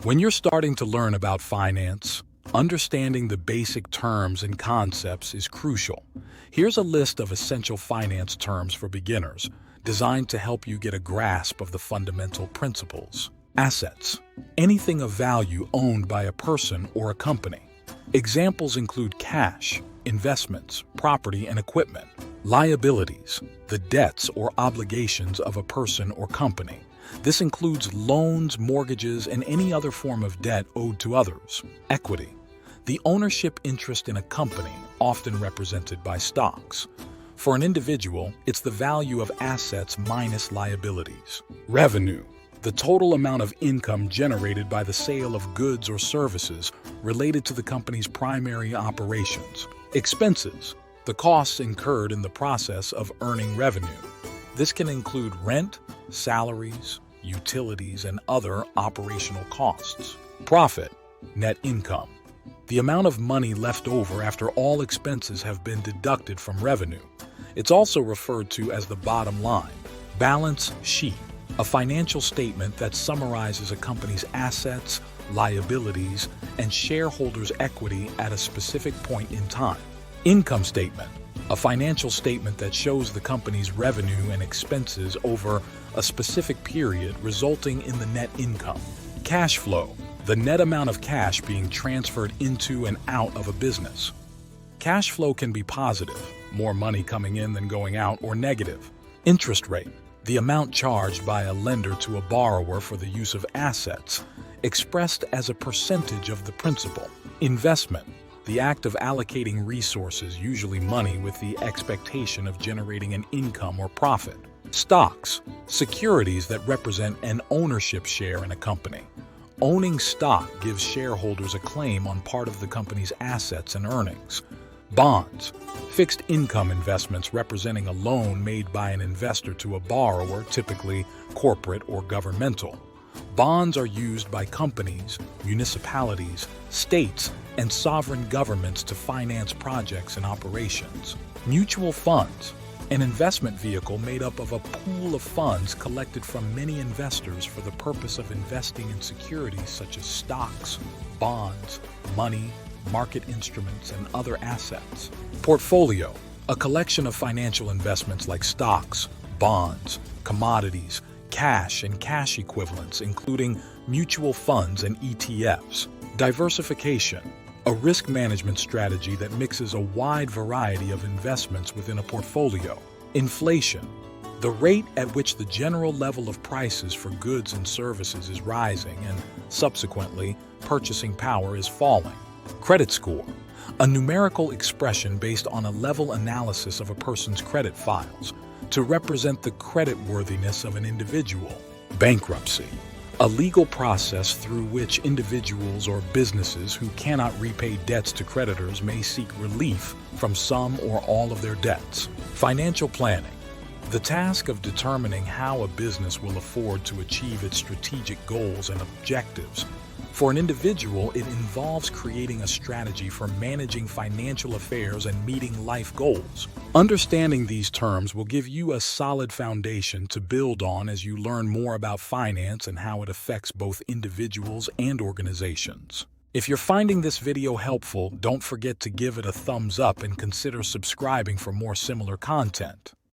When you're starting to learn about finance, understanding the basic terms and concepts is crucial. Here's a list of essential finance terms for beginners, designed to help you get a grasp of the fundamental principles. Assets: anything of value owned by a person or a company. Examples include cash, investments, property and equipment. Liabilities: the debts or obligations of a person or company. This includes loans, mortgages, and any other form of debt owed to others. Equity: the ownership interest in a company, often represented by stocks. For an individual, it's the value of assets minus liabilities. Revenue: the total amount of income generated by the sale of goods or services related to the company's primary operations. Expenses: the costs incurred in the process of earning revenue. This can include rent, salaries, utilities, and other operational costs. Profit: net income: the amount of money left over after all expenses have been deducted from revenue. It's also referred to as the bottom line. Balance sheet: a financial statement that summarizes a company's assets, liabilities, and shareholders' equity at a specific point in time. Income statement: a financial statement that shows the company's revenue and expenses over a specific period, resulting in the net income. Cash flow: the net amount of cash being transferred into and out of a business. Cash flow can be positive, more money coming in than going out, or negative. Interest rate: the amount charged by a lender to a borrower for the use of assets, expressed as a percentage of the principal. Investment: the act of allocating resources, usually money, with the expectation of generating an income or profit. Stocks: securities that represent an ownership share in a company. Owning stock gives shareholders a claim on part of the company's assets and earnings. Bonds: fixed income investments representing a loan made by an investor to a borrower, typically corporate or governmental. Bonds are used by companies, municipalities, states, and sovereign governments to finance projects and operations. Mutual funds: an investment vehicle made up of a pool of funds collected from many investors for the purpose of investing in securities such as stocks, bonds, money, market instruments, and other assets. Portfolio: a collection of financial investments like stocks, bonds, commodities, cash and cash equivalents, including mutual funds and ETFs. Diversification: a risk management strategy that mixes a wide variety of investments within a portfolio. Inflation: the rate at which the general level of prices for goods and services is rising and, subsequently, purchasing power is falling. Credit score: a numerical expression based on a level analysis of a person's credit files to represent the creditworthiness of an individual. Bankruptcy: a legal process through which individuals or businesses who cannot repay debts to creditors may seek relief from some or all of their debts. Financial planning: the task of determining how a business will afford to achieve its strategic goals and objectives. For an individual, it involves creating a strategy for managing financial affairs and meeting life goals. Understanding these terms will give you a solid foundation to build on as you learn more about finance and how it affects both individuals and organizations. If you're finding this video helpful, don't forget to give it a thumbs up and consider subscribing for more similar content.